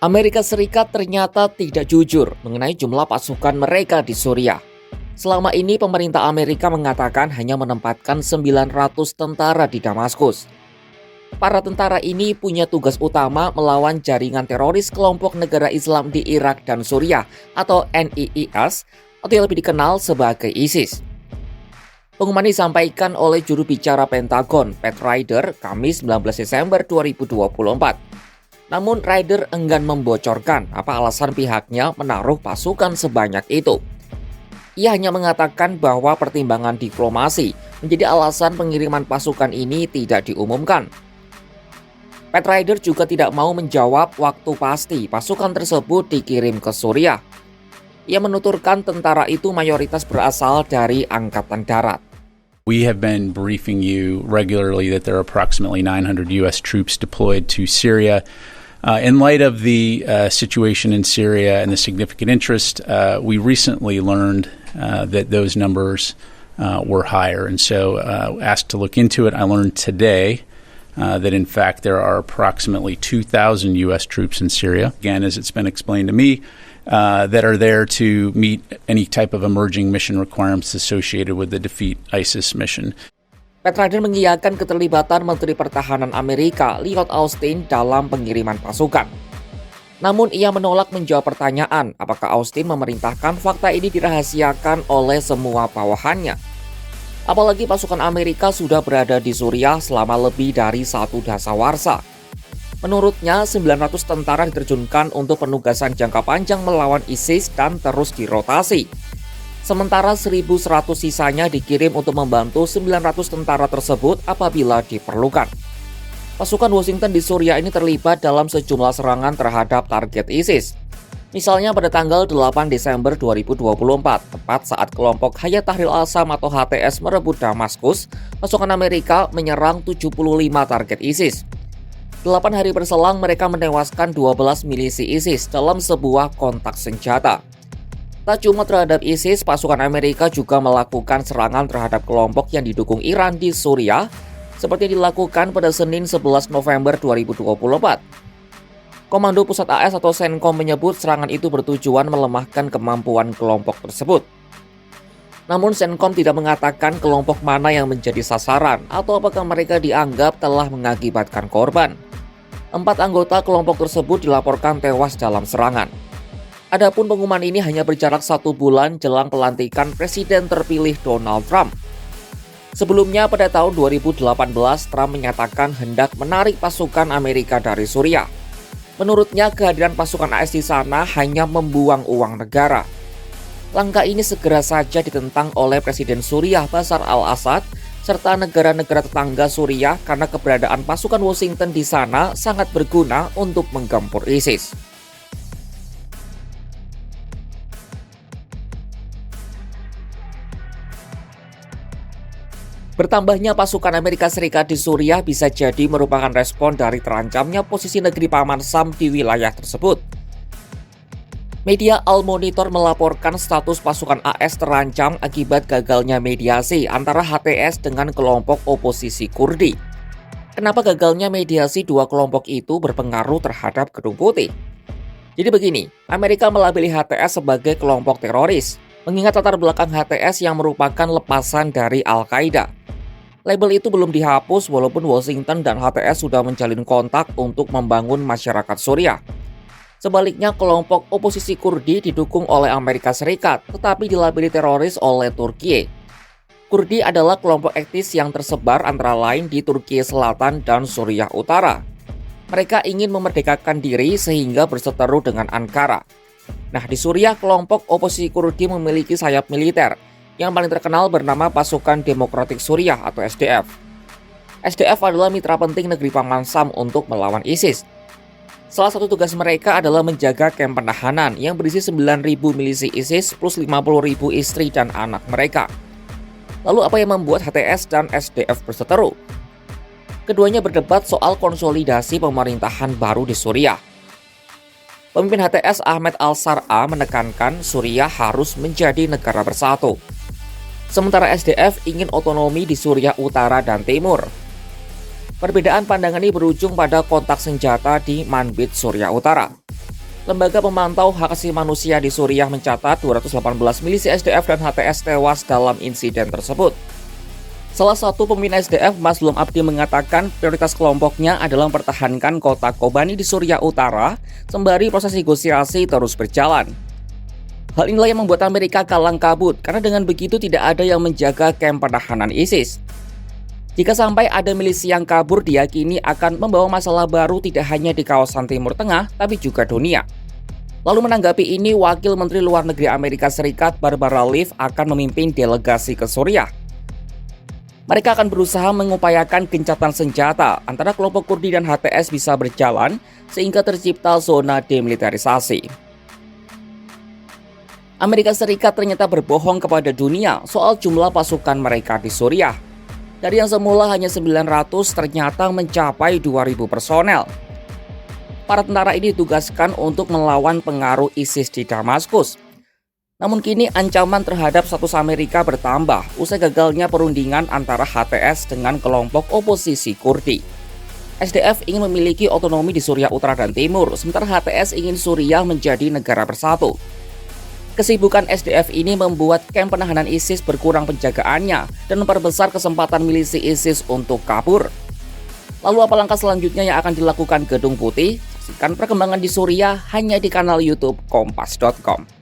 Amerika Serikat ternyata tidak jujur mengenai jumlah pasukan mereka di Suriah. Selama ini pemerintah Amerika mengatakan hanya menempatkan 900 tentara di Damaskus. Para tentara ini punya tugas utama melawan jaringan teroris kelompok negara Islam di Irak dan Suriah atau NIIS atau yang lebih dikenal sebagai ISIS. Pengumuman disampaikan oleh juru bicara Pentagon, Pat Ryder, Kamis 19 Desember 2024. Namun Ryder enggan membocorkan apa alasan pihaknya menaruh pasukan sebanyak itu. Ia hanya mengatakan bahwa pertimbangan diplomasi menjadi alasan pengiriman pasukan ini tidak diumumkan. Pat Ryder juga tidak mau menjawab waktu pasti pasukan tersebut dikirim ke Suriah. Ia menuturkan tentara itu mayoritas berasal dari Angkatan Darat. We have been briefing you regularly that there are approximately 900 U.S. troops deployed to Syria. In light of the situation in Syria and the significant interest, we recently learned that those numbers were higher. And so asked to look into it, I learned today that in fact there are approximately 2,000 U.S. troops in Syria, again, as it's been explained to me, that are there to meet any type of emerging mission requirements associated with the Defeat ISIS mission. Pat Ryder mengiyakan keterlibatan Menteri Pertahanan Amerika, Lloyd Austin, dalam pengiriman pasukan. Namun ia menolak menjawab pertanyaan apakah Austin memerintahkan fakta ini dirahasiakan oleh semua bawahannya. Apalagi pasukan Amerika sudah berada di Suriah selama lebih dari 1 dasawarsa. Menurutnya, 900 tentara diterjunkan untuk penugasan jangka panjang melawan ISIS dan terus dirotasi. Sementara 1.100 sisanya dikirim untuk membantu 900 tentara tersebut apabila diperlukan. Pasukan Washington di Suriah ini terlibat dalam sejumlah serangan terhadap target ISIS. Misalnya pada tanggal 8 Desember 2024, tepat saat kelompok Hayat Tahrir Al-Sham atau HTS merebut Damaskus, pasukan Amerika menyerang 75 target ISIS. 8 hari berselang mereka menewaskan 12 milisi ISIS dalam sebuah kontak senjata. Tak cuma terhadap ISIS, pasukan Amerika juga melakukan serangan terhadap kelompok yang didukung Iran di Suriah, seperti dilakukan pada Senin 11 November 2024. Komando Pusat AS atau CENTCOM menyebut serangan itu bertujuan melemahkan kemampuan kelompok tersebut. Namun CENTCOM tidak mengatakan kelompok mana yang menjadi sasaran atau apakah mereka dianggap telah mengakibatkan korban. 4 anggota kelompok tersebut dilaporkan tewas dalam serangan. Adapun pengumuman ini hanya berjarak 1 bulan jelang pelantikan Presiden terpilih Donald Trump. Sebelumnya pada tahun 2018, Trump menyatakan hendak menarik pasukan Amerika dari Suriah. Menurutnya kehadiran pasukan AS di sana hanya membuang uang negara. Langkah ini segera saja ditentang oleh Presiden Suriah Bashar al-Assad serta negara-negara tetangga Suriah karena keberadaan pasukan Washington di sana sangat berguna untuk menggempur ISIS. Bertambahnya pasukan Amerika Serikat di Suriah bisa jadi merupakan respon dari terancamnya posisi negeri Paman Sam di wilayah tersebut. Media Al Monitor melaporkan status pasukan AS terancam akibat gagalnya mediasi antara HTS dengan kelompok oposisi Kurdi. Kenapa gagalnya mediasi dua kelompok itu berpengaruh terhadap Gedung Putih? Jadi begini, Amerika melabeli HTS sebagai kelompok teroris, mengingat latar belakang HTS yang merupakan lepasan dari Al-Qaeda. Label itu belum dihapus walaupun Washington dan HTS sudah menjalin kontak untuk membangun masyarakat Suriah. Sebaliknya, kelompok oposisi Kurdi didukung oleh Amerika Serikat, tetapi dilabeli teroris oleh Turki. Kurdi adalah kelompok etnis yang tersebar antara lain di Turki Selatan dan Suriah Utara. Mereka ingin memerdekakan diri sehingga berseteru dengan Ankara. Nah, di Suriah, kelompok oposisi Kurdi memiliki sayap militer, yang paling terkenal bernama Pasukan Demokratik Suriah atau SDF. SDF adalah mitra penting negeri Paman Sam untuk melawan ISIS. Salah satu tugas mereka adalah menjaga kamp penahanan yang berisi 9.000 milisi ISIS plus 50.000 istri dan anak mereka. Lalu apa yang membuat HTS dan SDF berseteru? Keduanya berdebat soal konsolidasi pemerintahan baru di Suriah. Pemimpin HTS Ahmed Al-Sar'a menekankan Suriah harus menjadi negara bersatu. Sementara SDF ingin otonomi di Suriah Utara dan Timur. Perbedaan pandangan ini berujung pada kontak senjata di Manbij, Suriah Utara. Lembaga pemantau hak asasi manusia di Suriah mencatat 218 milisi SDF dan HTS tewas dalam insiden tersebut. Salah satu pemimpin SDF, Mazlum Abdi, mengatakan prioritas kelompoknya adalah mempertahankan kota Kobani di Suriah Utara sembari proses negosiasi terus berjalan. Hal inilah yang membuat Amerika kalang kabut karena dengan begitu tidak ada yang menjaga kamp penahanan ISIS. Jika sampai ada milisi yang kabur, diyakini akan membawa masalah baru tidak hanya di kawasan Timur Tengah, tapi juga dunia. Lalu menanggapi ini, Wakil Menteri Luar Negeri Amerika Serikat Barbara Leaf akan memimpin delegasi ke Suriah. Mereka akan berusaha mengupayakan gencatan senjata antara kelompok Kurdi dan HTS bisa berjalan sehingga tercipta zona demilitarisasi. Amerika Serikat ternyata berbohong kepada dunia soal jumlah pasukan mereka di Suriah. Dari yang semula hanya 900 ternyata mencapai 2.000 personel. Para tentara ini ditugaskan untuk melawan pengaruh ISIS di Damaskus. Namun kini ancaman terhadap status Amerika bertambah usai gagalnya perundingan antara HTS dengan kelompok oposisi Kurdi. SDF ingin memiliki otonomi di Suriah Utara dan Timur, sementara HTS ingin Suriah menjadi negara bersatu. Kesibukan SDF ini membuat kamp penahanan ISIS berkurang penjagaannya dan memperbesar kesempatan milisi ISIS untuk kabur. Lalu apa langkah selanjutnya yang akan dilakukan Gedung Putih? Saksikan perkembangan di Suriah hanya di kanal YouTube Kompas.com.